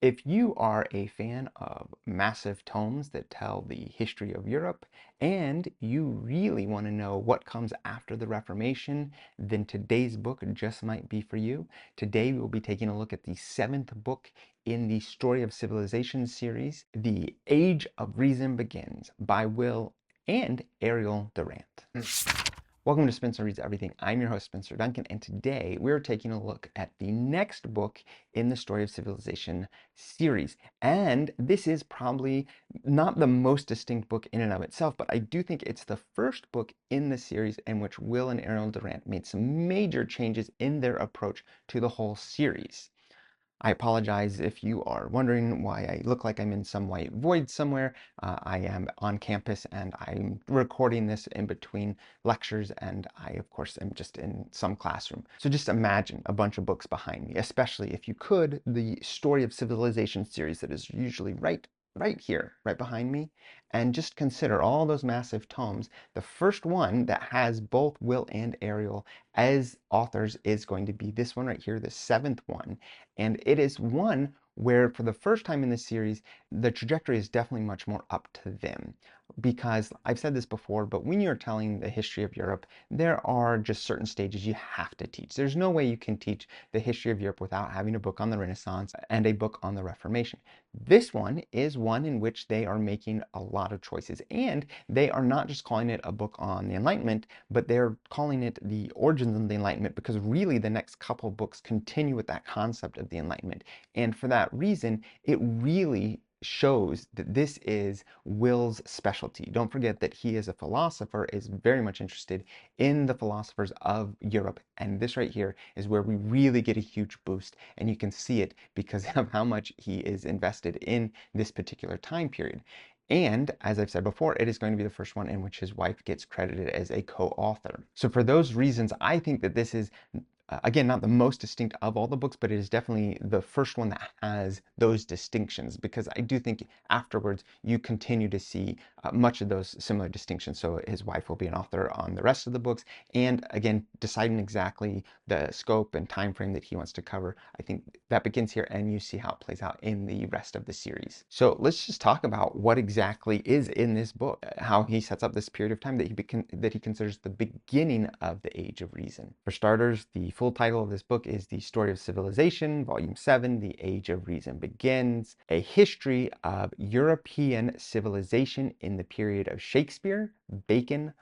If you are a fan of massive tomes that tell the history of Europe and you really want to know what comes after the Reformation, then today's book just might be for you. Today we will be taking a look at the seventh book in the Story of Civilization series, The Age of Reason Begins by Will and Ariel Durant. Welcome to Spencer Reads Everything. I'm your host, Spencer Duncan, and today we're taking a look at the next book in the Story of Civilization series. And this is probably not the most distinct book in and of itself, but I do think it's the first book in the series in which Will and Ariel Durant made some major changes in their approach to the whole series. I apologize if you are wondering why I look like I'm in some white void somewhere. I am on campus and I'm recording this in between lectures, and I, of course, am just in some classroom. So just imagine a bunch of books behind me, especially if you could, the Story of Civilization series that is usually right here, right behind me, and just consider all those massive tomes. The first one that has both Will and Ariel as authors is going to be this one right here, the seventh one. And it is one where, for the first time in this series, the trajectory is definitely much more up to them. Because I've said this before, but when you're telling the history of Europe, there are just certain stages you have to teach. There's no way you can teach the history of Europe without having a book on the Renaissance and a book on the Reformation. This one is one in which they are making a lot of choices, and they are not just calling it a book on the Enlightenment, but they're calling it the origins of the Enlightenment, because really the next couple books continue with that concept of the Enlightenment. And for that reason, it really shows that this is Will's specialty. Don't forget that he, as a philosopher, is very much interested in the philosophers of Europe. And this right here is where we really get a huge boost. And you can see it because of how much he is invested in this particular time period. And as I've said before, it is going to be the first one in which his wife gets credited as a co-author. So for those reasons, I think that this is again, not the most distinct of all the books, but it is definitely the first one that has those distinctions, because I do think afterwards you continue to see much of those similar distinctions. So his wife will be an author on the rest of the books, and again, deciding exactly the scope and time frame that he wants to cover. I think that begins here, and you see how it plays out in the rest of the series. So let's just talk about what exactly is in this book, how he sets up this period of time that he considers the beginning of the Age of Reason. For starters, the full title of this book is The Story of Civilization, Volume 7, The Age of Reason Begins, a history of European civilization in the period of Shakespeare, Bacon,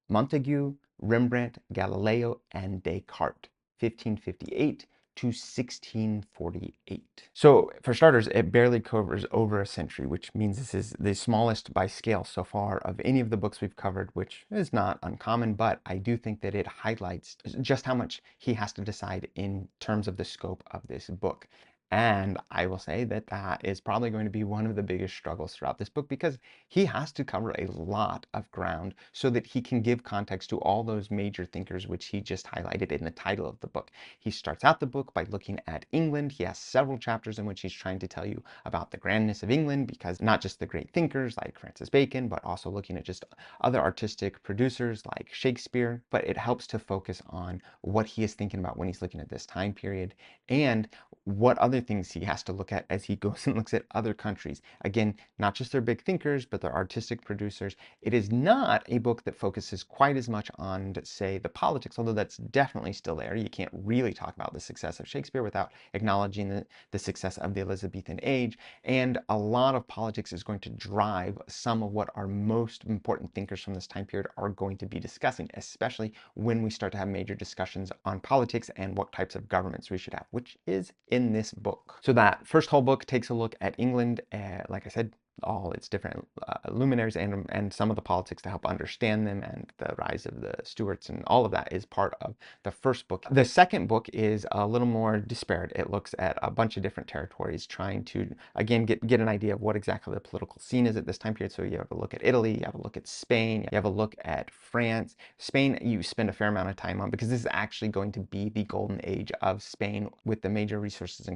Montague, Rembrandt, Galileo, and Descartes, 1558 to 1648. So for starters, it barely covers over a century, which means this is the smallest by scale so far of any of the books we've covered, which is not uncommon, but I do think that it highlights just how much he has to decide in terms of the scope of this book. And I will say that that is probably going to be one of the biggest struggles throughout this book, because he has to cover a lot of ground so that he can give context to all those major thinkers which he just highlighted in the title of the book. He starts out the book by looking at England. He has several chapters in which he's trying to tell you about the grandness of England, because not just the great thinkers like Francis Bacon, but also looking at just other artistic producers like Shakespeare. But it helps to focus on what he is thinking about when he's looking at this time period, and what other things he has to look at as he goes and looks at other countries. Again, not just their big thinkers, but their artistic producers. It is not a book that focuses quite as much on, say, the politics, although that's definitely still there. You can't really talk about the success of Shakespeare without acknowledging the success of the Elizabethan age. And a lot of politics is going to drive some of what our most important thinkers from this time period are going to be discussing, especially when we start to have major discussions on politics and what types of governments we should have, which is in this book. So that first whole book takes a look at England, like I said, all its different luminaries and some of the politics to help understand them, and the rise of the Stuarts, and all of that is part of the first book. The second book is a little more disparate. It looks at a bunch of different territories, trying to, again, get an idea of what exactly the political scene is at this time period. So you have a look at Italy, you have a look at Spain, you have a look at France. Spain, you spend a fair amount of time on, because this is actually going to be the golden age of Spain, with the major resources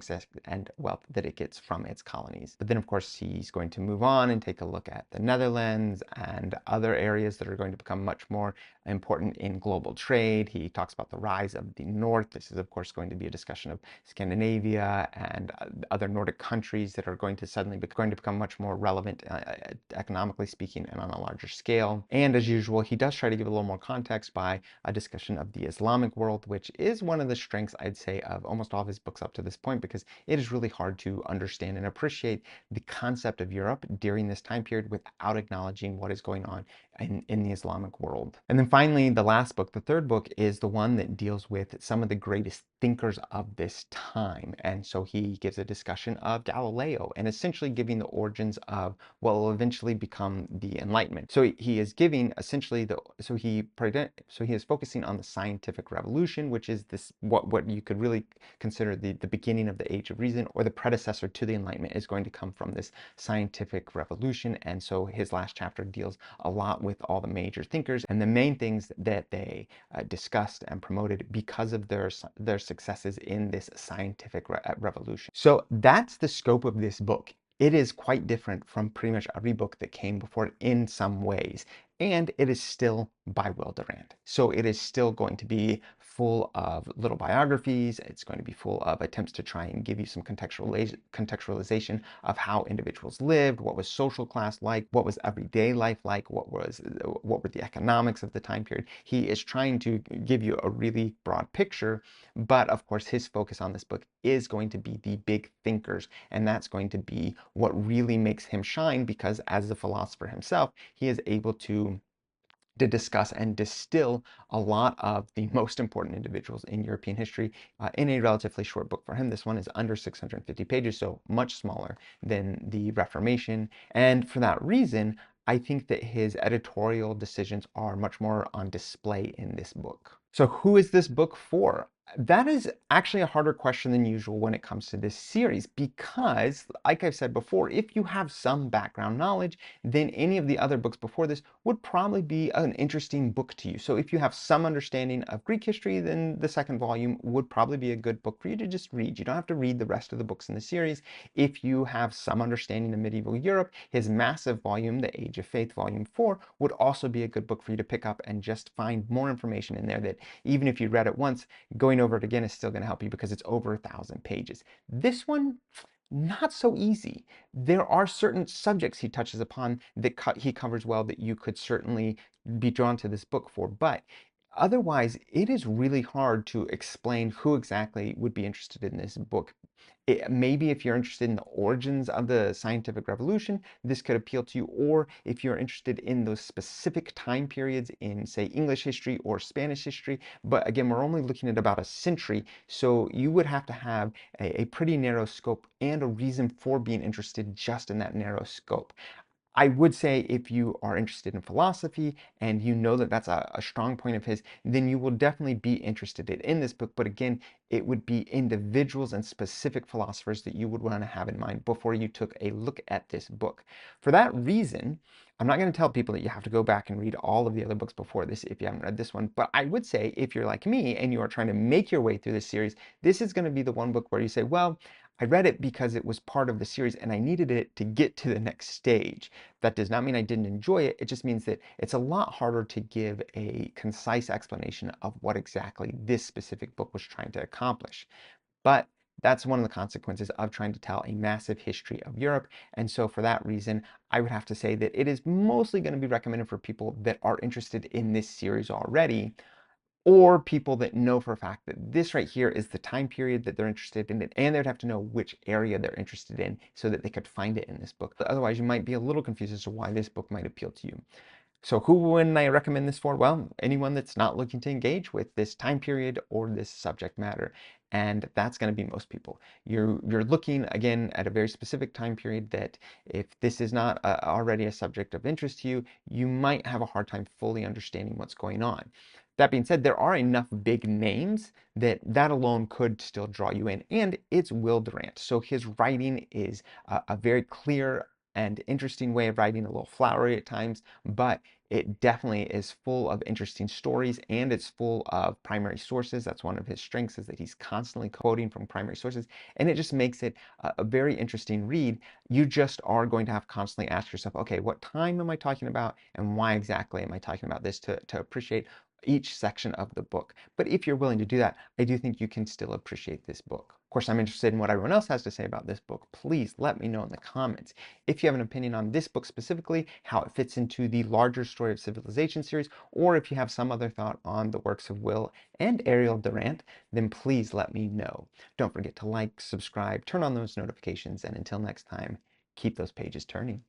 and wealth that it gets from its colonies. But then, of course, he's going to move on and take a look at the Netherlands and other areas that are going to become much more important in global trade. He talks about the rise of the North. This is, of course, going to be a discussion of Scandinavia and other Nordic countries that are going to suddenly become much more relevant economically speaking and on a larger scale. And as usual, he does try to give a little more context by a discussion of the Islamic world, which is one of the strengths, I'd say, of almost all of his books up to this point, because it is really hard to understand and appreciate the concept of Europe during this time period without acknowledging what is going on in the Islamic world. And then finally, the last book, the third book, is the one that deals with some of the greatest thinkers of this time. And so he gives a discussion of Galileo and essentially giving the origins of what will eventually become the Enlightenment. So he is giving essentially so he is focusing on the scientific revolution, which is this what you could really consider the beginning of the Age of Reason, or the predecessor to the Enlightenment is going to come from this scientific revolution. And so his last chapter deals a lot with all the major thinkers and the main things that they discussed and promoted because of their successes in this scientific revolution. So that's the scope of this book. It is quite different from pretty much every book that came before it in some ways. And it is still by Will Durant. So it is still going to be full of little biographies. It's going to be full of attempts to try and give you some contextualization of how individuals lived, what was social class like, what was everyday life like, what were the economics of the time period. He is trying to give you a really broad picture, but of course his focus on this book is going to be the big thinkers, and that's going to be what really makes him shine, because as a philosopher himself, he is able to discuss and distill a lot of the most important individuals in European history in a relatively short book for him. This one is under 650 pages, so much smaller than the Reformation. And for that reason, I think that his editorial decisions are much more on display in this book. So who is this book for? That is actually a harder question than usual when it comes to this series, because, like I've said before, if you have some background knowledge, then any of the other books before this would probably be an interesting book to you. So if you have some understanding of Greek history, then the second volume would probably be a good book for you to just read. You don't have to read the rest of the books in the series. If you have some understanding of medieval Europe, his massive volume, The Age of Faith, Volume 4, would also be a good book for you to pick up and just find more information in there that even if you read it once, going over it again is still going to help you, because it's over 1,000 pages. This one, not so easy. There are certain subjects he touches upon that he covers well that you could certainly be drawn to this book for, but otherwise it is really hard to explain who exactly would be interested in this book. Maybe if you're interested in the origins of the scientific revolution, this could appeal to you. Or if you're interested in those specific time periods in, say, English history or Spanish history. But again, we're only looking at about a century, so you would have to have a pretty narrow scope and a reason for being interested just in that narrow scope. I would say if you are interested in philosophy and you know that that's a strong point of his, then you will definitely be interested in this book. But again, it would be individuals and specific philosophers that you would want to have in mind before you took a look at this book. For that reason, I'm not going to tell people that you have to go back and read all of the other books before this if you haven't read this one. But I would say if you're like me and you are trying to make your way through this series, this is going to be the one book where you say, well, I read it because it was part of the series and I needed it to get to the next stage. That does not mean I didn't enjoy it. It just means that it's a lot harder to give a concise explanation of what exactly this specific book was trying to accomplish. But that's one of the consequences of trying to tell a massive history of Europe. And so for that reason, I would have to say that it is mostly going to be recommended for people that are interested in this series already, or people that know for a fact that this right here is the time period that they're interested in, and they'd have to know which area they're interested in so that they could find it in this book. Otherwise, you might be a little confused as to why this book might appeal to you. So who wouldn't I recommend this for? Well, anyone that's not looking to engage with this time period or this subject matter. And that's going to be most people. You're looking, again, at a very specific time period that if this is not already a subject of interest to you, you might have a hard time fully understanding what's going on. That being said, there are enough big names that alone could still draw you in. And it's Will Durant. So his writing is a very clear and interesting way of writing, a little flowery at times, but It definitely is full of interesting stories, and it's full of primary sources. That's one of his strengths, is that he's constantly quoting from primary sources, and it just makes it a very interesting read. You just are going to have to constantly ask yourself, okay, what time am I talking about, and why exactly am I talking about this, to appreciate each section of the book. But if you're willing to do that, I do think you can still appreciate this book. Of course, I'm interested in what everyone else has to say about this book. Please let me know in the comments. If you have an opinion on this book specifically, how it fits into the larger Story of Civilization series, or if you have some other thought on the works of Will and Ariel Durant, then please let me know. Don't forget to like, subscribe, turn on those notifications, and until next time, keep those pages turning.